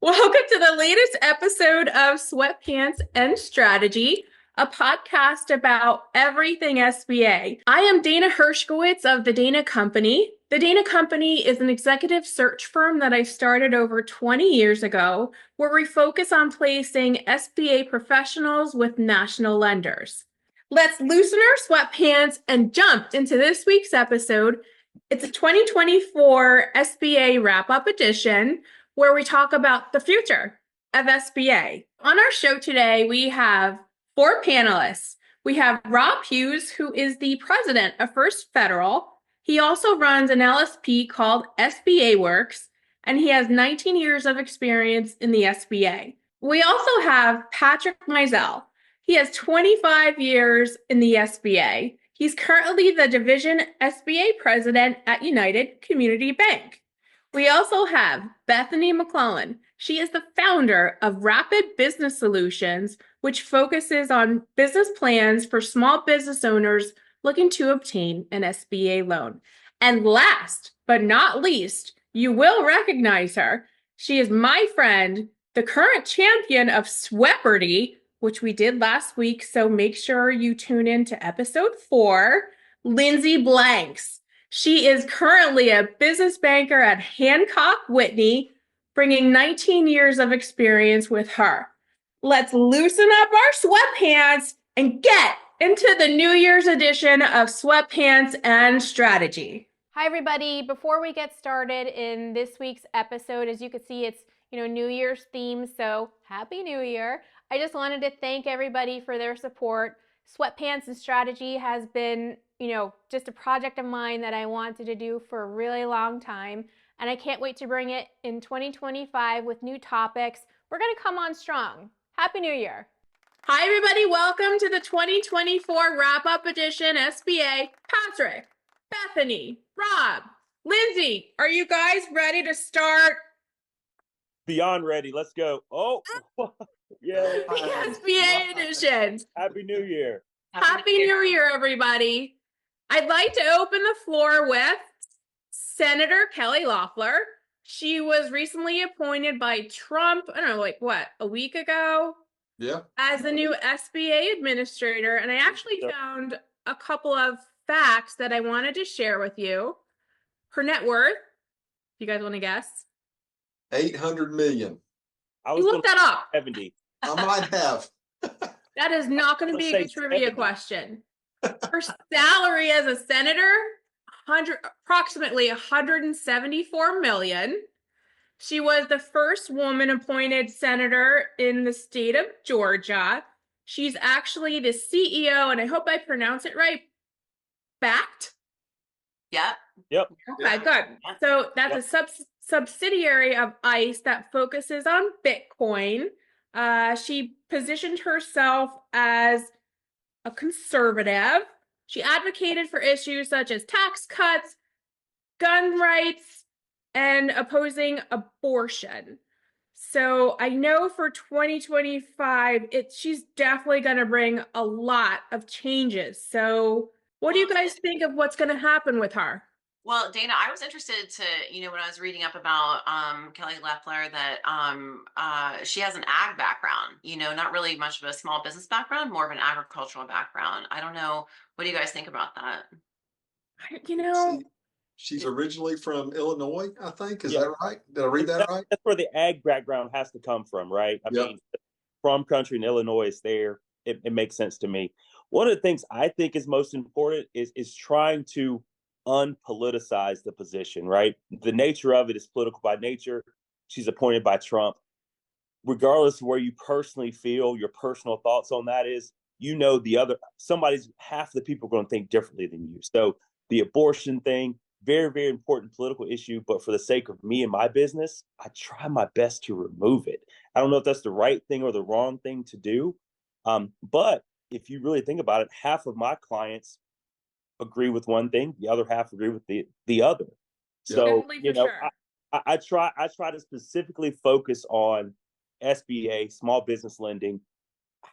Welcome to the latest episode of Sweatpants and Strategy, a podcast about everything SBA. I am Dana Hirschkowitz of the Dana Company. The Dana Company is an executive search firm that I started over 20 years ago, where we focus on placing SBA professionals with national lenders. Let's loosen our sweatpants and jump into this week's episode. It's a 2024 SBA Wrap Up edition, where we talk about the future of SBA. On our show today, we have four panelists. We have Rob Hughes, who is the president of First Federal. He also runs an LSP called SBA Works, and he has 19 years of experience in the SBA. We also have Patrick Mizell. He has 25 years in the SBA. He's currently the division SBA president at United Community Bank. We also have Bethany McClellan. She is the founder of Rapid Business Solutions, which focuses on business plans for small business owners looking to obtain an SBA loan. And last but not least, you will recognize her. She is my friend, the current champion of Swepardy, which we did last week. So make sure you tune in to episode 4, Lindsay Blanks. She is currently a business banker at Hancock Whitney, bringing 19 years of experience with her. Let's loosen up our sweatpants and get into the New Year's edition of Sweatpants and Strategy. Hi, everybody. Before we get started in this week's episode, as you can see, it's New Year's theme, so Happy New Year. I just wanted to thank everybody for their support. Sweatpants and Strategy has been just a project of mine that I wanted to do for a really long time. And I can't wait to bring it in 2025 with new topics. We're going to come on strong. Happy New Year. Hi, everybody. Welcome to the 2024 Wrap-Up Edition SBA. Patrick, Bethany, Rob, Lindsay, are you guys ready to start? Beyond ready. Let's go. Oh, yeah. The SBA edition. Happy New Year. Happy New Year, everybody. I'd like to open the floor with Senator Kelly Loeffler. She was recently appointed by Trump, I don't know, a week ago? Yeah. As the new SBA administrator. And I actually found a couple of facts that I wanted to share with you. Her net worth, you guys want to guess? 800 million. You looked that up. 70. I might have. That is not going to be a trivia 70. question. Her salary as a senator, approximately 174 million. She was the first woman appointed senator in the state of Georgia. She's actually the CEO, and I hope I pronounce it right, BACT? Yep. Okay, good. So that's a subsidiary of ICE that focuses on Bitcoin. She positioned herself as a conservative. She advocated for issues such as tax cuts, gun rights, and opposing abortion. So I know for 2025, she's definitely going to bring a lot of changes. So what do you guys think of what's going to happen with her? Well, Dana, I was interested to, when I was reading up about Kelly Loeffler, that she has an ag background, not really much of a small business background, more of an agricultural background. I don't know. What do you guys think about that? She's originally from Illinois, I think. Is that right? Did I read that right? That's where the ag background has to come from, right? I mean, from country in Illinois is there. It makes sense to me. One of the things I think is most important is trying to unpoliticize the position, right? The nature of it is political by nature. She's appointed by Trump. Regardless of where you personally feel, your personal thoughts on that is, half the people are going to think differently than you. So the abortion thing, very, very important political issue, but for the sake of me and my business, I try my best to remove it. I don't know if that's the right thing or the wrong thing to do. But if you really think about it, half of my clients agree with one thing, the other half agree with the other. So, I try to specifically focus on SBA, small business lending,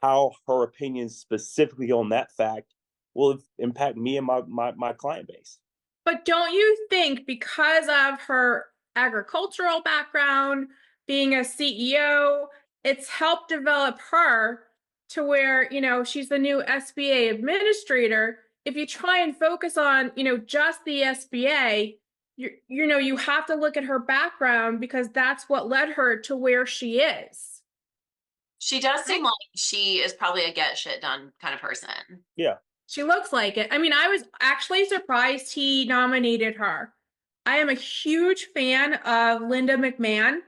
how her opinions specifically on that fact will impact me and my client base. But don't you think because of her agricultural background, being a CEO. It's helped develop her to where, she's the new SBA administrator. If you try and focus on, just the SBA, you have to look at her background because that's what led her to where she is. She does seem like she is probably a get shit done kind of person. Yeah. She looks like it. I mean, I was actually surprised he nominated her. I am a huge fan of Linda McMahon,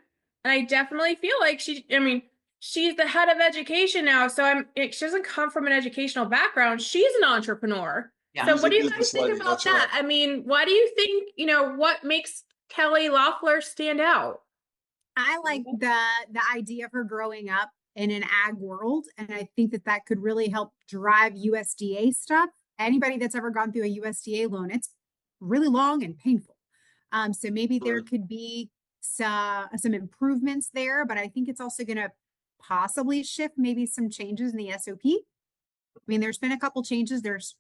and I definitely feel like she's the head of education now, so she doesn't come from an educational background. She's an entrepreneur. Yeah. So She's what a do you guys business think lady, about that's that? right. I mean, why do you think, what makes Kelly Loeffler stand out? I like the idea of her growing up in an ag world, and I think that could really help drive USDA stuff. Anybody that's ever gone through a USDA loan, it's really long and painful. So maybe there could be some improvements there, but I think it's also going to possibly shift maybe some changes in the SOP. I mean, there's been a couple changes. There's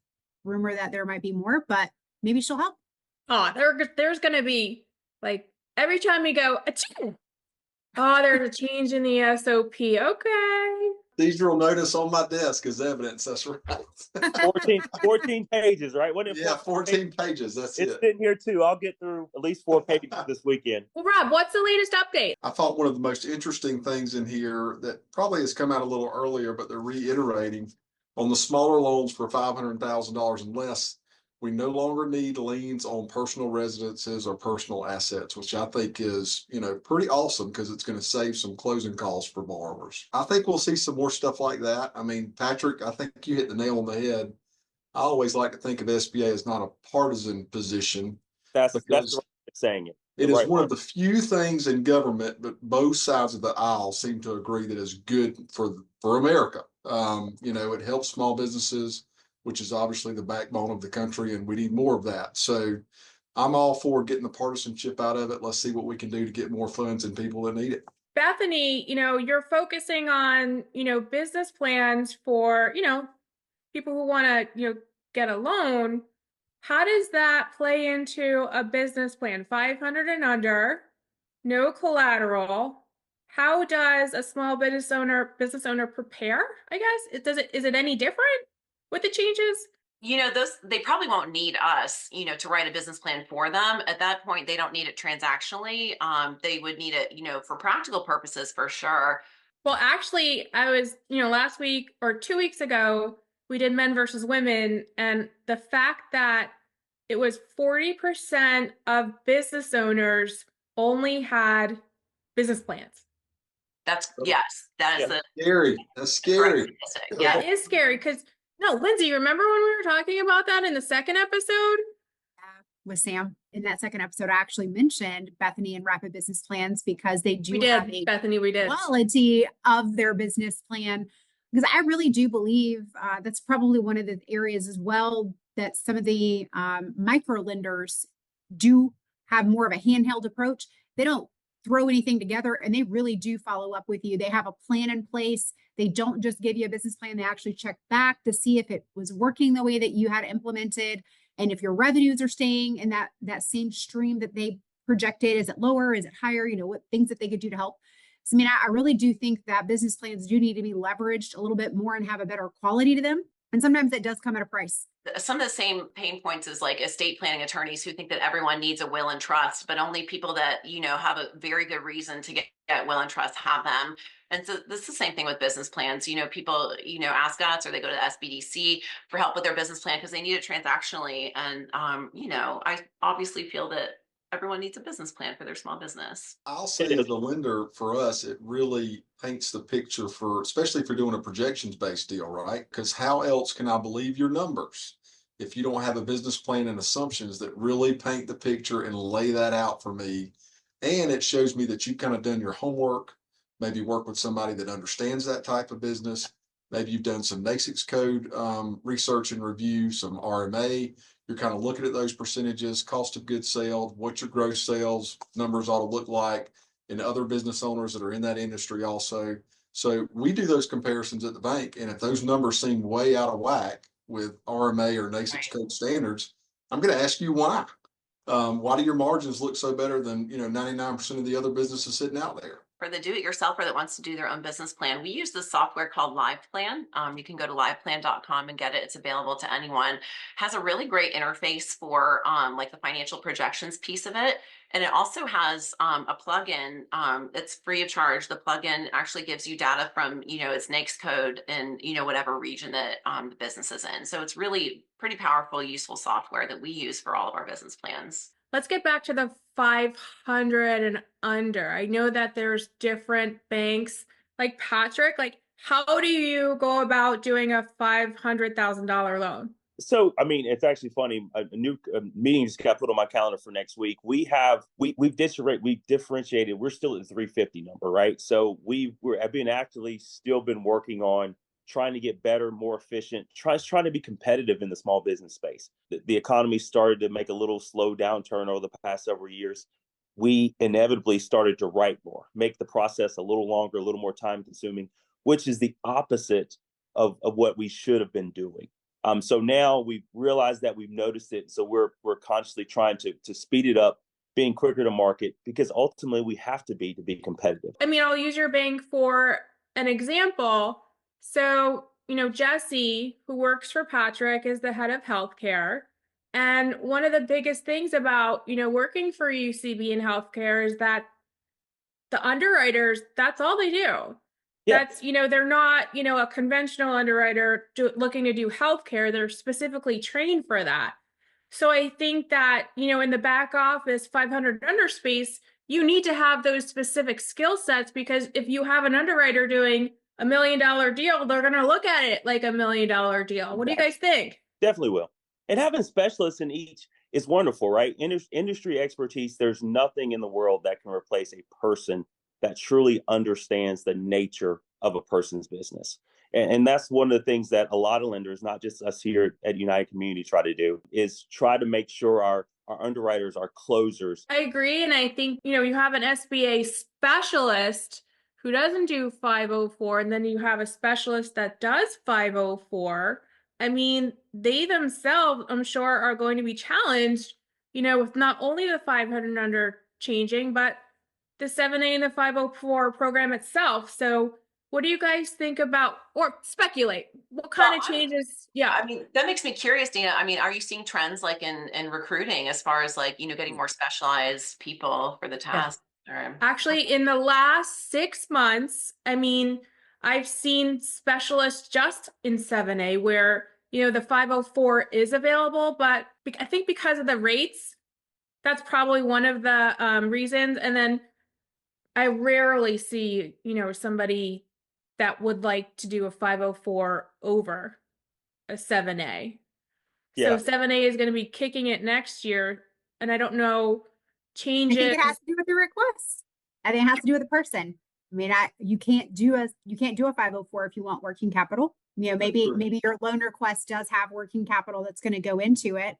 rumor that there might be more, but maybe she'll help. Oh, there's going to be like every time we go, achoo! Oh, there's a change in the SOP. Okay. Procedural notice on my desk is evidence. That's right. 14 pages, right? What? Yeah, 14 pages. That's it's it. sitting here too. I'll get through at least 4 pages this weekend. Well, Rob, what's the latest update? I thought one of the most interesting things in here that probably has come out a little earlier, but they're reiterating on the smaller loans for $500,000 and less. We no longer need liens on personal residences or personal assets, which I think is, pretty awesome because it's going to save some closing costs for borrowers. I think we'll see some more stuff like that. I mean, Patrick, I think you hit the nail on the head. I always like to think of SBA as not a partisan position. That's the right way of saying it. It is one of the few things in government, but both sides of the aisle seem to agree that is good for America. It helps small businesses, which is obviously the backbone of the country, and we need more of that. So I'm all for getting the partisanship out of it. Let's see what we can do to get more funds and people that need it. Bethany, you're focusing on, business plans for, people who want to, get a loan. How does that play into a business plan? 500 and under, no collateral. How does a small business owner prepare? I guess is it any different with the changes? They probably won't need us, to write a business plan for them. At that point, they don't need it transactionally. They would need it, for practical purposes for sure. Well, actually, I was, last week or 2 weeks ago, we did men versus women. And the fact that it was 40% of business owners only had business plans. Yes, that is scary. That's scary. Yeah, it is scary because Lindsay, remember when we were talking about that in the second episode? With Sam in that second episode, I actually mentioned Bethany and Rapid Business Plans because they do have a quality of their business plan. Because I really do believe that's probably one of the areas as well that some of the micro lenders do have more of a handheld approach. They don't throw anything together and they really do follow up with you. They have a plan in place. They don't just give you a business plan. They actually check back to see if it was working the way that you had implemented. And if your revenues are staying in that same stream that they projected, is it lower? Is it higher? What things that they could do to help. So, I really do think that business plans do need to be leveraged a little bit more and have a better quality to them. And sometimes it does come at a price. Some of the same pain points as like estate planning attorneys who think that everyone needs a will and trust, but only people that, have a very good reason to get will and trust have them. And so this is the same thing with business plans. People, ask us or they go to the SBDC for help with their business plan because they need it transactionally. And, I obviously feel that everyone needs a business plan for their small business. I'll say as a lender for us, it really paints the picture especially for doing a projections-based deal, right? Because how else can I believe your numbers if you don't have a business plan and assumptions that really paint the picture and lay that out for me? And it shows me that you've kind of done your homework, maybe work with somebody that understands that type of business. Maybe you've done some NAICS code research and review, some RMA. You're kind of looking at those percentages, cost of goods sold, what your gross sales numbers ought to look like, and other business owners that are in that industry also. So we do those comparisons at the bank. And if those numbers seem way out of whack with RMA or NAICS code standards, I'm going to ask you why. Why do your margins look so better than 99% of the other businesses sitting out there? for the do-it-yourselfer that wants to do their own business plan, we use this software called LivePlan. You can go to liveplan.com and get it. It's available to anyone. Has a really great interface for like the financial projections piece of it. And it also has a plugin. It's free of charge. The plugin actually gives you data from, its NAICS code in, whatever region that the business is in. So it's really pretty powerful, useful software that we use for all of our business plans. Let's get back to the 500 and under. I know that there's different banks. Like Patrick, how do you go about doing a $500,000 loan? So, I mean, it's actually funny. A new meeting just got put on my calendar for next week. We've differentiated. We're still at the 350 number, right? So I've been actively still been working on trying to get better, more efficient, trying to be competitive in the small business space. The economy started to make a little slow downturn over the past several years. We inevitably started to write more, make the process a little longer, a little more time consuming, which is the opposite of what we should have been doing. So now we've realized that we've noticed it. So we're consciously trying to speed it up, being quicker to market, because ultimately we have to be competitive. I mean, I'll use your bank for an example. So, Jesse, who works for Patrick, is the head of healthcare. And one of the biggest things about, working for UCB in healthcare is that the underwriters, that's all they do. Yeah. That's, they're not, a conventional underwriter looking to do healthcare. They're specifically trained for that. So I think that, in the back office 500 under space, you need to have those specific skill sets, because if you have an underwriter doing $1 million deal, they're going to look at it like $1 million deal. What do you guys think? Definitely will. And having specialists in each is wonderful, right? Industry expertise, there's nothing in the world that can replace a person that truly understands the nature of a person's business. And that's one of the things that a lot of lenders, not just us here at United Community, try to do, is try to make sure our underwriters are closers. I agree. And I think, you have an SBA specialist who doesn't do 504, and then you have a specialist that does 504. I mean, they themselves, I'm sure, are going to be challenged, with not only the 500 under changing, but the 7A and the 504 program itself. So what do you guys think about, or speculate, what kind of changes? Yeah. I mean, that makes me curious, Dana. I mean, are you seeing trends like in recruiting as far as getting more specialized people for the task? Yeah. Actually, in the last 6 months, I mean, I've seen specialists just in 7A where, the 504 is available, but I think because of the rates, that's probably one of the reasons. And then I rarely see, somebody that would like to do a 504 over a 7A. Yeah. So 7A is going to be kicking it next year. And I don't know, changes. I think it has to do with the request. I think it has to do with the person. I mean, you can't do a 504 if you want working capital. Maybe your loan request does have working capital that's going to go into it.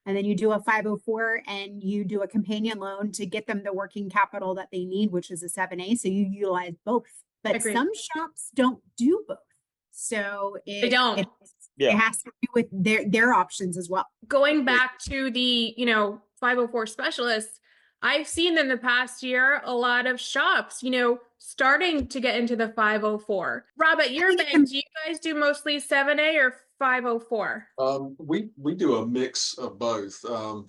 And then you do a 504 and you do a companion loan to get them the working capital that they need, which is a 7A. So you utilize both. But some shops don't do both. So they don't. It has to do with their options as well. Going back to the, 504 specialists, I've seen in the past year a lot of shops, starting to get into the 504. Rob, at your bank, do you guys do mostly 7A or 504? We do a mix of both.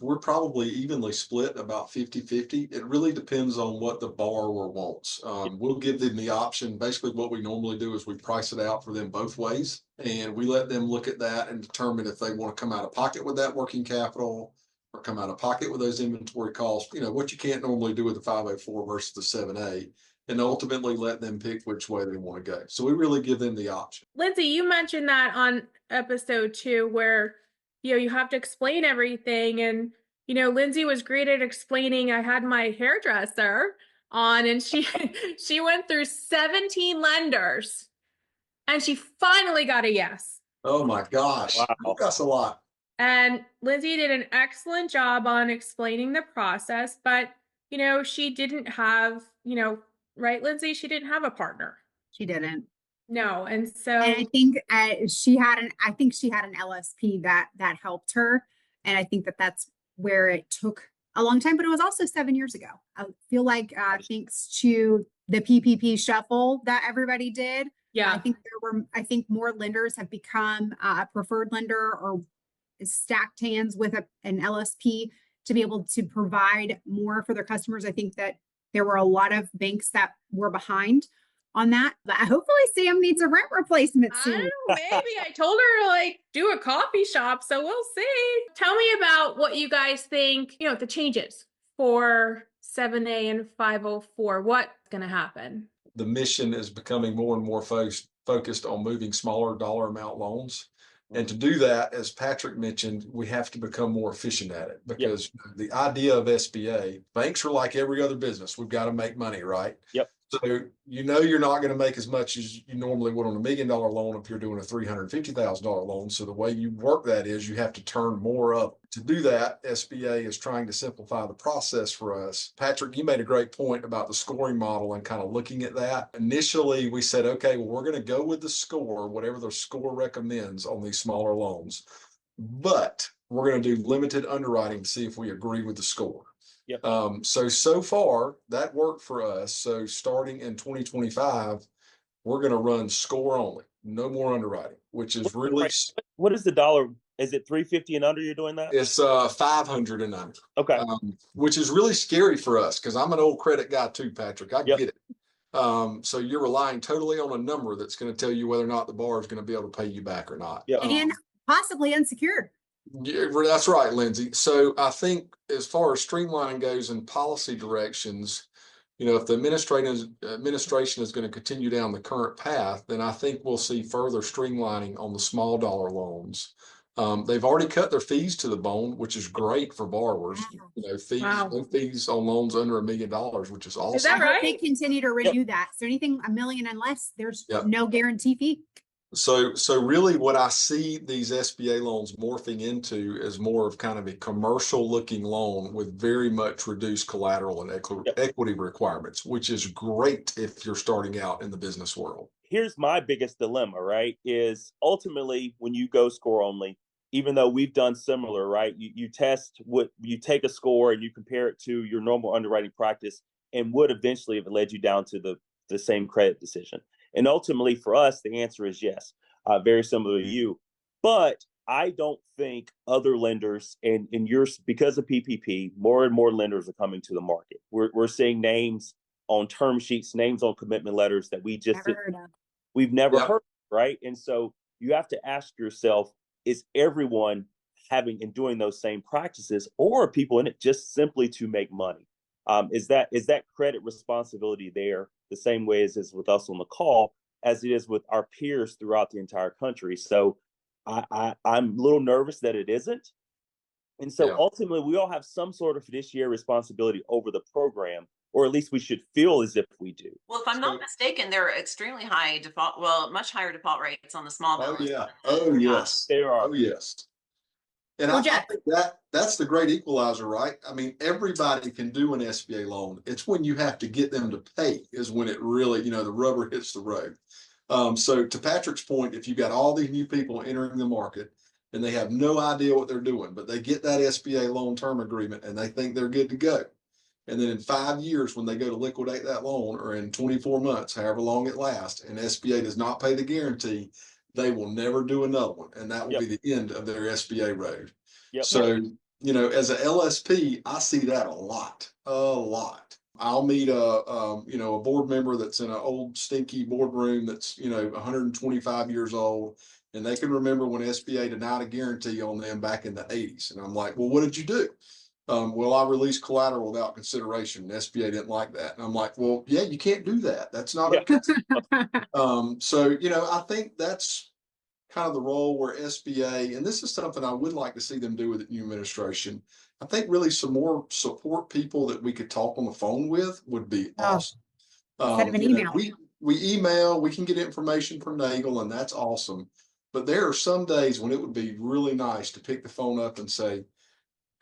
We're probably evenly split, about 50-50. It really depends on what the borrower wants. We'll give them the option. Basically, what we normally do is we price it out for them both ways, and we let them look at that and determine if they want to come out of pocket with that working capital or come out of pocket with those inventory costs, what you can't normally do with the 504 versus the 7A. And ultimately let them pick which way they want to go. So we really give them the option. Lindsay, you mentioned that on episode 2 where, you have to explain everything. And, Lindsay was great at explaining. I had my hairdresser on and she went through 17 lenders and she finally got a yes. Oh my gosh. Wow. That's a lot. And Lindsay did an excellent job on explaining the process, but, she didn't have, right, Lindsay? She didn't have a partner. She didn't. No, and so I think she had an LSP that helped her, and I think that's where it took a long time. But it was also 7 years ago. I feel like thanks to the PPP shuffle that everybody did. Yeah. I think more lenders have become a preferred lender or stacked hands with an LSP to be able to provide more for their customers. I think that there were a lot of banks that were behind on that. But hopefully Sam needs a rent replacement soon. I don't know, maybe. I told her to like do a coffee shop, so we'll see. Tell me about what you guys think, the changes for 7A and 504. What's going to happen? The mission is becoming more and more focused on moving smaller dollar amount loans. And to do that, as Patrick mentioned, we have to become more efficient at it, because the idea of SBA, banks are like every other business. We've got to make money, right? Yep. So, you're not going to make as much as you normally would on $1 million loan if you're doing a $350,000 loan. So the way you work that is you have to turn more up. To do that, SBA is trying to simplify the process for us. Patrick, you made a great point about the scoring model and kind of looking at that. Initially, we said, okay, well, we're going to go with the score, whatever the score recommends on these smaller loans. But we're going to do limited underwriting to see if we agree with the score. Yep. So far that worked for us. So starting in 2025, we're going to run score only, no more underwriting, which is really. What is the dollar? Is it 350 and under? You're doing that? It's 500 and under. Okay. Which is really scary for us because I'm an old credit guy too, Patrick. I get it. So you're relying totally on a number that's going to tell you whether or not the bar is going to be able to pay you back or not. Yeah. And possibly unsecured. Yeah, that's right, Lindsay. So I think as far as streamlining goes in policy directions, if the administration is going to continue down the current path, then I think we'll see further streamlining on the small dollar loans. They've already cut their fees to the bone, which is great for borrowers. Fees, no fees on loans under $1 million, which is awesome. Is that right? They continue to renew that. So anything $1 million and less, there's no guarantee fee. So really what I see these SBA loans morphing into is more of kind of a commercial looking loan with very much reduced collateral and equity requirements, which is great if you're starting out in the business world. Here's my biggest dilemma, right? Is ultimately when you go score only, even though we've done similar, right? You test what you take a score and you compare it to your normal underwriting practice and would eventually have led you down to the same credit decision. And ultimately for us, the answer is yes, very similar to you. But I don't think other lenders and because of PPP, more and more lenders are coming to the market. We're seeing names on term sheets, names on commitment letters that we've never heard, right? And so you have to ask yourself, is everyone having and doing those same practices, or are people in it just simply to make money? Is that credit responsibility there the same way as is with us on the call as it is with our peers throughout the entire country? So I'm a little nervous that it isn't. And so ultimately we all have some sort of fiduciary responsibility over the program, or at least we should feel as if we do. Well, if I'm not mistaken, there are extremely high much higher default rates on the small balance. Oh yeah. Oh yes. There are. Oh yes. And I think that's the great equalizer, right? I mean, everybody can do an SBA loan. It's when you have to get them to pay is when it really, the rubber hits the road. So to Patrick's point, if you've got all these new people entering the market and they have no idea what they're doing, but they get that SBA loan term agreement and they think they're good to go. And then in 5 years, when they go to liquidate that loan, or in 24 months, however long it lasts, and SBA does not pay the guarantee, they will never do another one. And that will be the end of their SBA road. So, as a LSP, I see that a lot. I'll meet a board member that's in an old stinky boardroom that's, 125 years old, and they can remember when SBA denied a guarantee on them back in the 80s. And I'm like, well, what did you do? Well, I released collateral without consideration. SBA didn't like that. And I'm like, well, yeah, you can't do that. That's not okay. So, I think that's kind of the role where SBA, and this is something I would like to see them do with the new administration. I think really some more support people that we could talk on the phone with would be awesome. Instead of an email. We email, we can get information from Nagel, and that's awesome. But there are some days when it would be really nice to pick the phone up and say,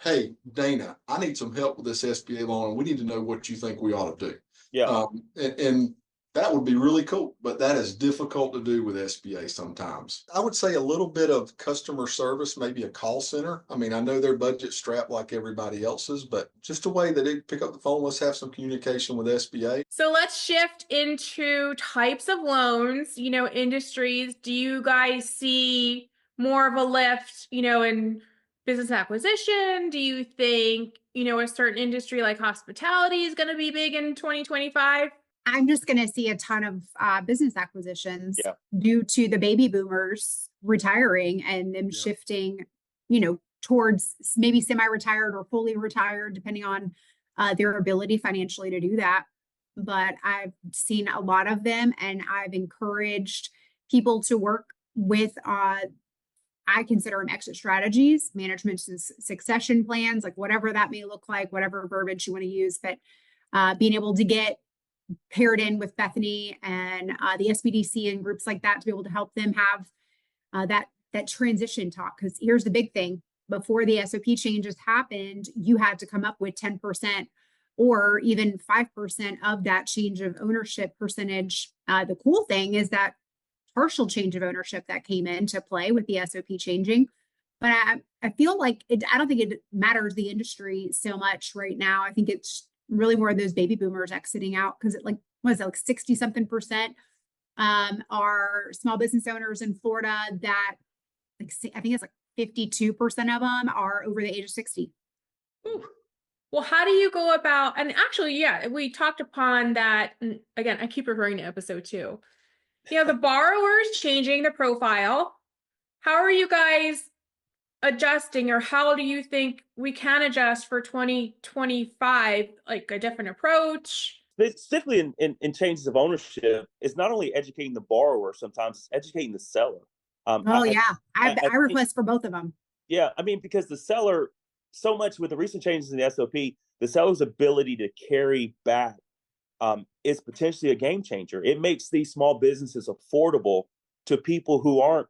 hey, Dana, I need some help with this SBA loan, and we need to know what you think we ought to do. Yeah. And That would be really cool, but that is difficult to do with SBA sometimes. I would say a little bit of customer service, maybe a call center. I mean, I know their budget strapped like everybody else's, but just a way that they pick up the phone, let's have some communication with SBA. So let's shift into types of loans, industries. Do you guys see more of a lift, in business acquisition? Do you think, a certain industry like hospitality is going to be big in 2025? I'm just going to see a ton of business acquisitions due to the baby boomers retiring and them shifting, towards maybe semi-retired or fully retired, depending on their ability financially to do that. But I've seen a lot of them, and I've encouraged people to work with, I consider them exit strategies, management and succession plans, like whatever that may look like, whatever verbiage you want to use, but being able to get paired in with Bethany and the SBDC and groups like that to be able to help them have that transition talk. Because here's the big thing: before the SOP changes happened, you had to come up with 10% or even 5% of that change of ownership percentage. The cool thing is that partial change of ownership that came into play with the SOP changing. But I feel like I don't think it matters the industry so much right now. I think it's really more of those baby boomers exiting out, because it, like, what is it, like 60 something percent are small business owners in Florida that, like, I think it's like 52% of them are over the age of 60. Ooh. Well, how do you go about, and actually, we talked upon that. And again, I keep referring to episode 2. The borrower's changing the profile. How are you guys adjusting, or how do you think we can adjust for 2025, like a different approach? Specifically in changes of ownership, it's not only educating the borrower, sometimes it's educating the seller. I request for both of them. Yeah, I mean, because the seller, so much with the recent changes in the SOP, the seller's ability to carry back is potentially a game changer. It makes these small businesses affordable to people who aren't,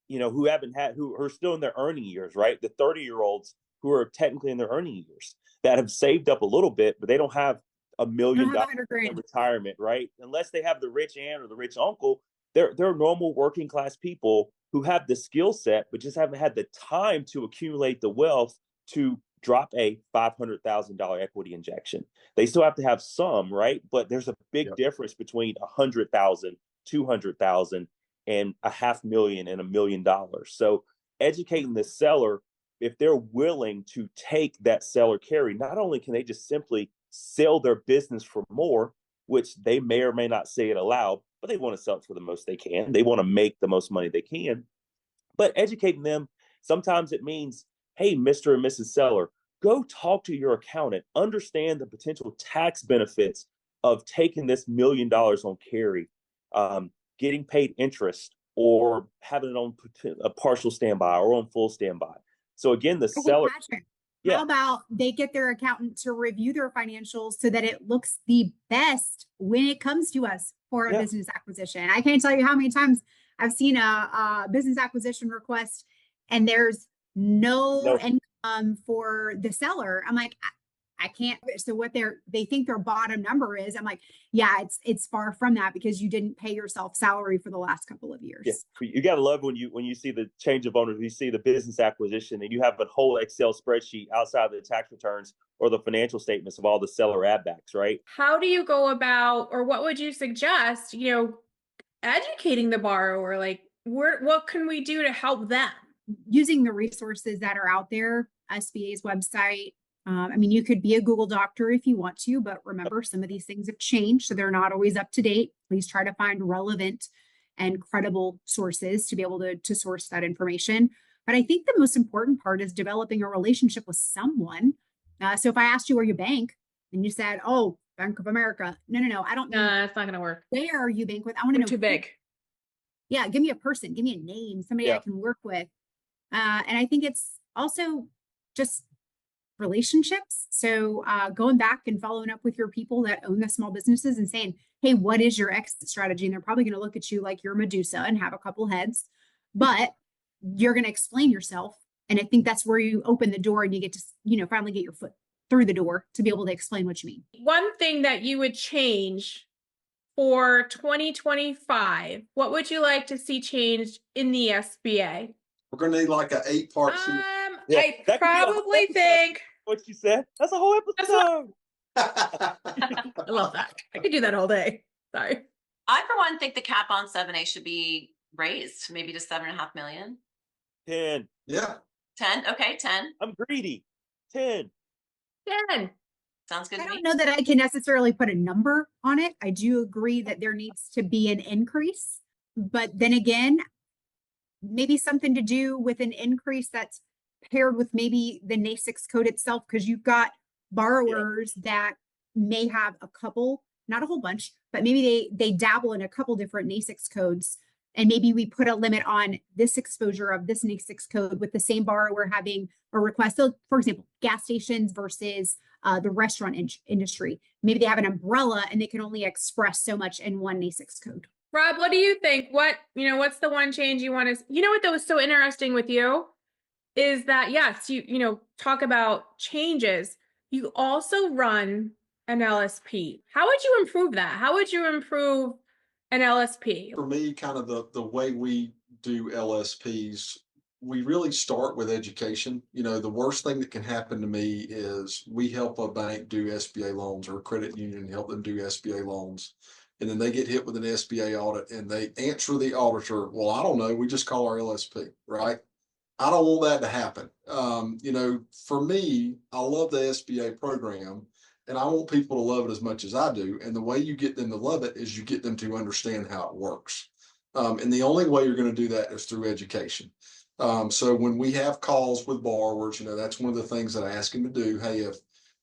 who are still in their earning years, right? The 30-year-olds who are technically in their earning years that have saved up a little bit, but they don't have $1 million in retirement, right? Unless they have the rich aunt or the rich uncle, they're normal working class people who have the skill set, but just haven't had the time to accumulate the wealth to drop a $500,000 equity injection. They still have to have some, right? But there's a big difference between 100,000, 200,000, and $500,000 and $1 million. So educating the seller, if they're willing to take that seller carry, not only can they just simply sell their business for more, which they may or may not say it aloud, but they want to sell it for the most they can. They want to make the most money they can. But educating them, sometimes it means, hey, Mr. and Mrs. Seller, go talk to your accountant, understand the potential tax benefits of taking this $1 million on carry, getting paid interest, or having it on a partial standby or on full standby. So again, the seller. Patrick, how about they get their accountant to review their financials so that it looks the best when it comes to us for a business acquisition? I can't tell you how many times I've seen a business acquisition request and there's no income for the seller. I'm like, I can't. So what they think their bottom number is, I'm like, yeah, it's far from that, because you didn't pay yourself salary for the last couple of years. Yeah. You got to love when you see the change of owners, you see the business acquisition, and you have a whole Excel spreadsheet outside of the tax returns or the financial statements of all the seller add backs, right? How do you go about, or what would you suggest, educating the borrower? Like, what can we do to help them? Using the resources that are out there, SBA's website. You could be a Google doctor if you want to, but remember, some of these things have changed, so they're not always up to date. Please try to find relevant and credible sources to be able to source that information. But I think the most important part is developing a relationship with someone. So if I asked you where you bank and you said, "Oh, Bank of America," no, I don't know. It's not going to work. Where you bank with? I want to know. Too big. Yeah, give me a person, give me a name, somebody I can work with. And I think it's also just relationships. So going back and following up with your people that own the small businesses and saying, hey, what is your exit strategy? And they're probably going to look at you like you're Medusa and have a couple heads, but you're going to explain yourself. And I think that's where you open the door and you get to, finally get your foot through the door to be able to explain what you mean. One thing that you would change for 2025, what would you like to see changed in the SBA? We're going to need like an 8-part series. I probably think what you said. That's a whole episode. I love that. I could do that all day. Sorry. I, for one, think the cap on 7A should be raised, maybe to 7.5 million. 10. Yeah. 10. Okay, 10. I'm greedy. 10. 10. Sounds good to me. I don't know that I can necessarily put a number on it. I do agree that there needs to be an increase, but then again, maybe something to do with an increase that's paired with maybe the NAICS code itself, because you've got borrowers that may have a couple, not a whole bunch, but maybe they dabble in a couple different NAICS codes. And maybe we put a limit on this exposure of this NAICS code with the same borrower having a request. So, for example, gas stations versus the restaurant industry. Maybe they have an umbrella and they can only express so much in one NAICS code. Rob, what do you think? What's the one change you want to, what that was so interesting with you is that, yes, you talk about changes. You also run an LSP. How would you improve that? How would you improve an LSP? For me, kind of the way we do LSPs, we really start with education. The worst thing that can happen to me is we help a bank do SBA loans or a credit union help them do SBA loans. And then they get hit with an SBA audit and they answer the auditor, well, I don't know, we just call our LSP, right? I don't want that to happen. For me, I love the SBA program and I want people to love it as much as I do. And the way you get them to love it is you get them to understand how it works. And the only way you're going to do that is through education. So when we have calls with borrowers, that's one of the things that I ask them to do. Hey,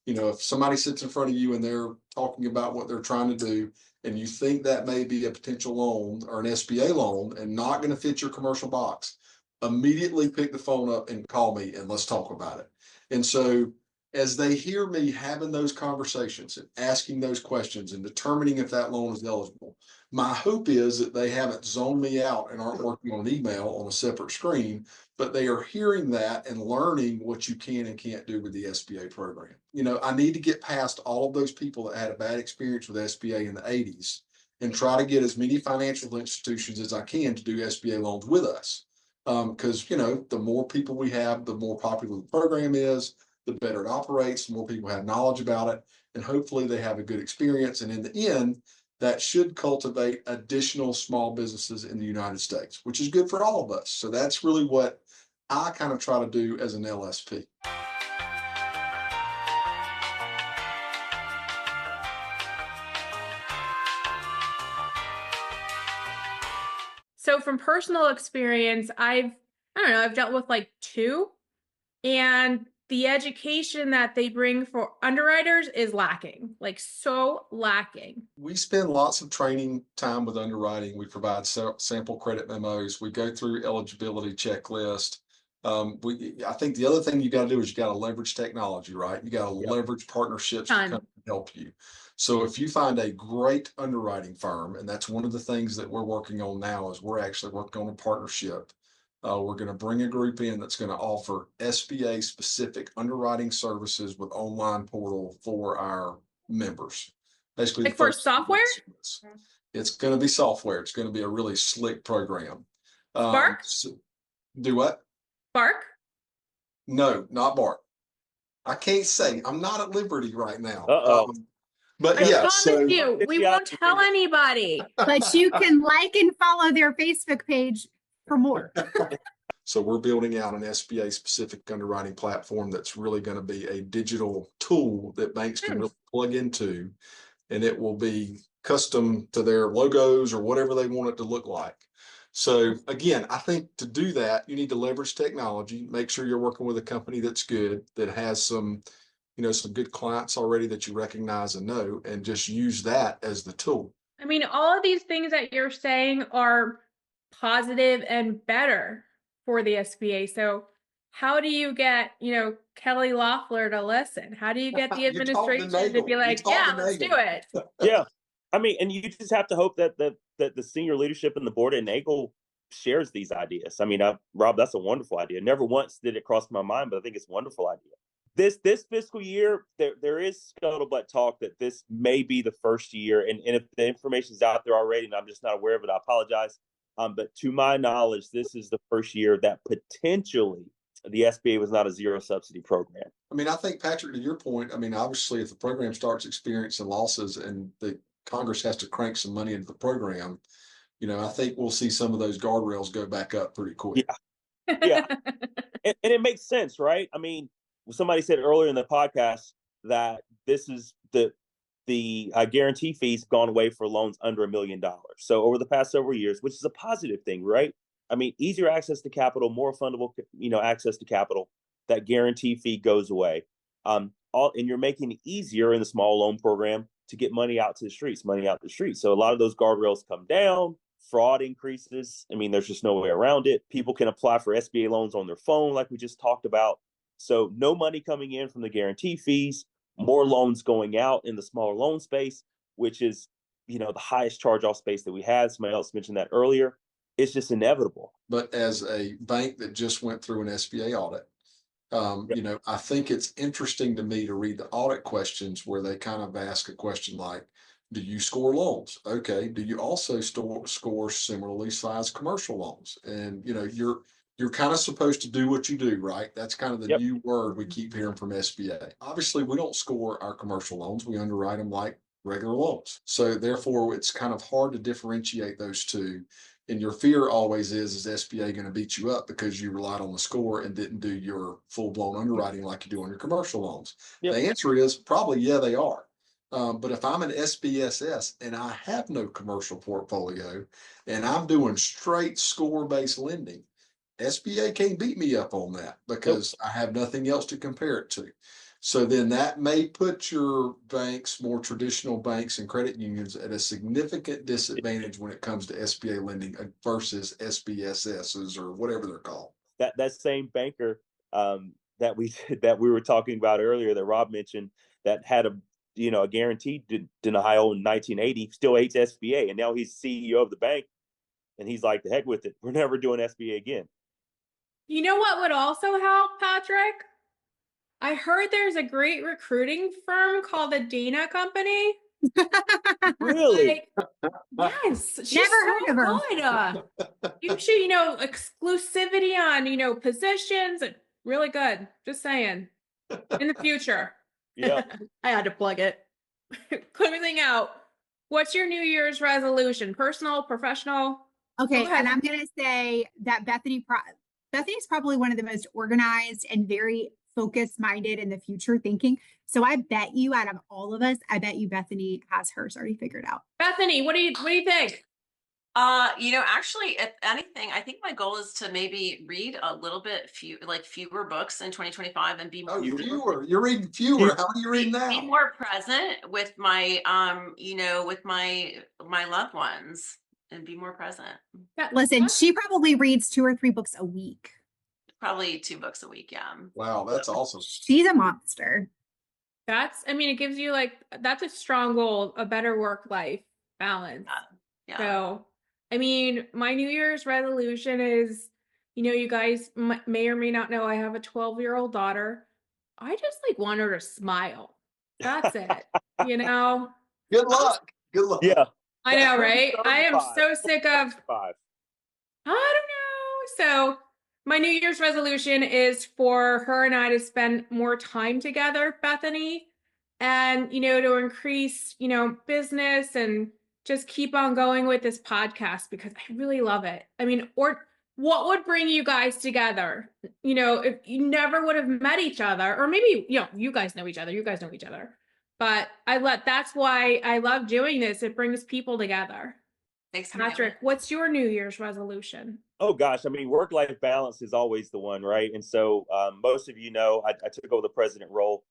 if somebody sits in front of you and they're talking about what they're trying to do, and you think that may be a potential loan or an SBA loan and not going to fit your commercial box, immediately pick the phone up and call me and let's talk about it. And so as they hear me having those conversations and asking those questions and determining if that loan is eligible, my hope is that they haven't zoned me out and aren't working on an email on a separate screen, but they are hearing that and learning what you can and can't do with the SBA program. I need to get past all of those people that had a bad experience with SBA in the 80s and try to get as many financial institutions as I can to do SBA loans with us. Because, the more people we have, the more popular the program is, the better it operates, the more people have knowledge about it, and hopefully they have a good experience. And in the end, that should cultivate additional small businesses in the United States, which is good for all of us. So that's really what I kind of try to do as an LSP. So from personal experience, I've dealt with like 2, and the education that they bring for underwriters is lacking, like so lacking. We spend lots of training time with underwriting. We provide sample credit memos. We go through eligibility checklist. I think the other thing you got to do is you got to leverage technology, right? You got to leverage partnerships to come and help you. So if you find a great underwriting firm, and that's one of the things that we're working on now, is we're actually working on a partnership. We're going to bring a group in that's going to offer SBA specific underwriting services with online portal for our members. Basically, like for software? It's going to be software. It's going to be a really slick program. Bark? Do what? Bark? No, not Bark. I can't say. I'm not at liberty right now. But I promise you, we won't tell anybody. But you can like and follow their Facebook page for more. So we're building out an SBA specific underwriting platform that's really going to be a digital tool that banks can really plug into, and it will be custom to their logos or whatever they want it to look like. So again, I think to do that, you need to leverage technology, make sure you're working with a company that's good, that has some good clients already that you recognize and know, and just use that as the tool. I mean, all of these things that you're saying are positive and better for the SBA. So how do you get, Kelly Loeffler to listen? How do you get the administration to be like, yeah, let's do it? Yeah. I mean, and you just have to hope that the senior leadership and the board at NAGL shares these ideas. I mean, Rob, that's a wonderful idea. Never once did it cross my mind, but I think it's a wonderful idea. This fiscal year, there is scuttlebutt talk that this may be the first year, and if the information is out there already and I'm just not aware of it, I apologize. But to my knowledge, this is the first year that potentially the SBA was not a zero subsidy program. I mean, I think, Patrick, to your point, I mean, obviously, if the program starts experiencing losses and the Congress has to crank some money into the program, I think we'll see some of those guardrails go back up pretty quick. Yeah. And it makes sense, right? I mean, somebody said earlier in the podcast that this is the guarantee fees gone away for loans under $1 million. So over the past several years, which is a positive thing, right? I mean, easier access to capital, more fundable, access to capital. That guarantee fee goes away. And you're making it easier in the small loan program to get money out to the streets. So a lot of those guardrails come down. Fraud increases. I mean, there's just no way around it. People can apply for SBA loans on their phone, like we just talked about. So no money coming in from the guarantee fees, more loans going out in the smaller loan space, which is, the highest charge-off space that we have. Somebody else mentioned that earlier. It's just inevitable. But as a bank that just went through an SBA audit, I think it's interesting to me to read the audit questions where they kind of ask a question like, do you score loans? Okay. Do you also score similarly sized commercial loans? And, you're kind of supposed to do what you do, right? That's kind of the new word we keep hearing from SBA. Obviously, we don't score our commercial loans. We underwrite them like regular loans. So therefore, it's kind of hard to differentiate those two. And your fear always is SBA going to beat you up because you relied on the score and didn't do your full-blown underwriting like you do on your commercial loans? The answer is probably, yeah, they are. But if I'm an SBSS and I have no commercial portfolio and I'm doing straight score-based lending, SBA can't beat me up on that because I have nothing else to compare it to. So then that may put your banks, more traditional banks and credit unions, at a significant disadvantage when it comes to SBA lending versus SBSSs or whatever they're called. That same banker that we were talking about earlier that Rob mentioned that had a guaranteed denial in 1980 still hates SBA, and now he's CEO of the bank, and he's like, the heck with it, we're never doing SBA again. You know what would also help, Patrick? I heard there's a great recruiting firm called the Dana Company. Really? Yes. She's never heard of her. Good. You should, exclusivity on, positions. Really good. Just saying. In the future. Yeah. I had to plug it. Closing out. What's your New Year's resolution? Personal, professional? Okay. And I'm going to say that Bethany's probably one of the most organized and very focus-minded in the future thinking. So I bet you, out of all of us, Bethany has hers already figured out. Bethany, what do you think? Actually, if anything, I think my goal is to maybe read a little bit fewer books in 2025 and be more fewer. You're reading fewer. How are you reading now? Be more present with my with my loved ones and be more present. Listen, she probably reads 2 or 3 books a week. Probably 2 books a week. Yeah. Wow, that's awesome. She's a monster. It gives you that's a strong goal, a better work-life balance. Yeah. So, my New Year's resolution is, you guys may or may not know, I have a 12-year-old daughter. I just want her to smile. That's it. Good luck. Good luck. Yeah. I know, right? I am so sick of, 5. I don't know. So my New Year's resolution is for her and I to spend more time together, Bethany, and, to increase, business and just keep on going with this podcast because I really love it. Or what would bring you guys together? If you never would have met each other, or maybe, you guys know each other, but that's why I love doing this. It brings people together. Thanks, Patrick. What's your New Year's resolution? Oh gosh, work-life balance is always the one, right? And so most of I took over the president role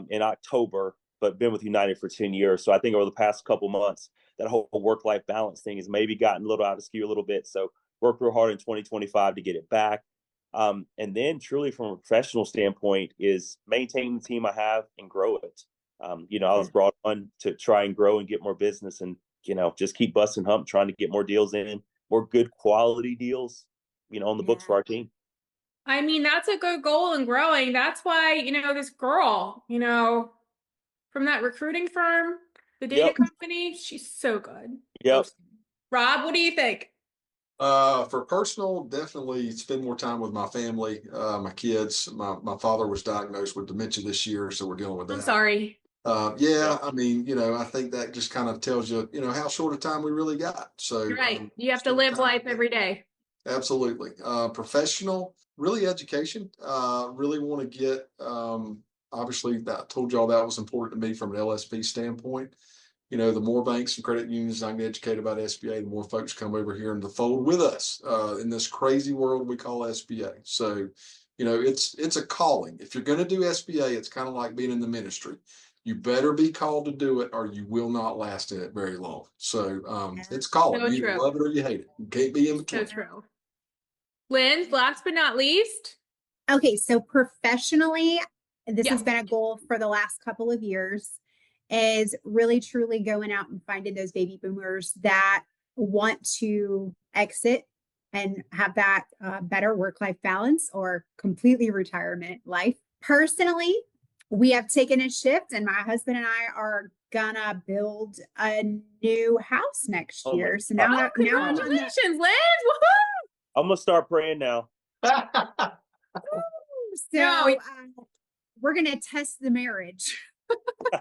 in October, but been with United for 10 years. So I think over the past couple months, that whole work-life balance thing has maybe gotten a little out of skew a little bit. So work real hard in 2025 to get it back. And then truly from a professional standpoint is maintaining the team I have and grow it. I was brought on to try and grow and get more business and, just keep busting hump, trying to get more deals in, more good quality deals, on the books for our team. I mean, that's a good goal in growing. That's why, this girl, from that recruiting firm, the data company, she's so good. Yep. Rob, what do you think? For personal, definitely spend more time with my family, my kids. My father was diagnosed with dementia this year, so we're dealing with that. I'm sorry. Yeah, I mean, I think that just kind of tells you, how short a time we really got. So you're right. You have to live life every day. Absolutely. Professional, really education. Really want to get, obviously, I told y'all that was important to me from an LSP standpoint. The more banks and credit unions I can educate about SBA, the more folks come over here in the fold with us in this crazy world we call SBA. So, it's a calling. If you're going to do SBA, it's kind of like being in the ministry. You better be called to do it, or you will not last in it very long. So it's calling. So you either love it or you hate it. You can't be in between. So true. Lynn, last but not least. Okay, so professionally, this has been a goal for the last couple of years, is really truly going out and finding those baby boomers that want to exit and have that better work-life balance or completely retirement life. Personally, we have taken a shift, and my husband and I are gonna build a new house next year. So now, congratulations, Lynn! Woohoo! I'm gonna start praying now. So we're gonna test the marriage.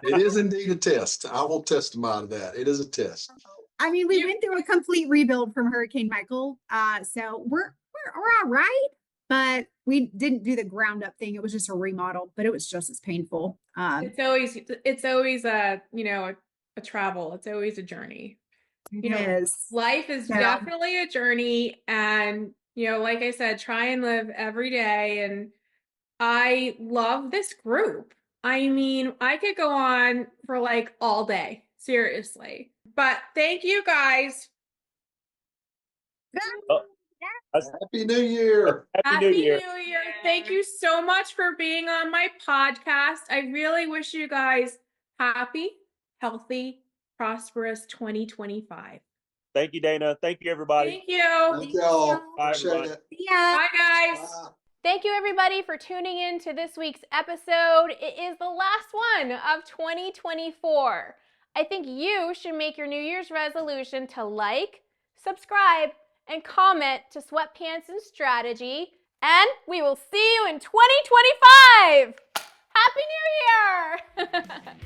It is indeed a test. I will testify to that. It is a test. I mean, we went through a complete rebuild from Hurricane Michael, so we're all right. But we didn't do the ground up thing. It was just a remodel, but it was just as painful. It's always a travel. It's always a journey. Life is definitely a journey, and like I said, try and live every day. And I love this group. I mean, I could go on for like all day, seriously. But thank you guys. Happy New Year. Happy New Year. Thank you so much for being on my podcast. I really wish you guys happy, healthy, prosperous 2025. Thank you, Dana. Thank you, everybody. Thank you. Thank y'all. Bye, everybody. Bye, guys. Bye. Thank you, everybody, for tuning in to this week's episode. It is the last one of 2024. I think you should make your New Year's resolution to like, subscribe, and comment to Sweatpants and Strategy. And we will see you in 2025. Happy New Year!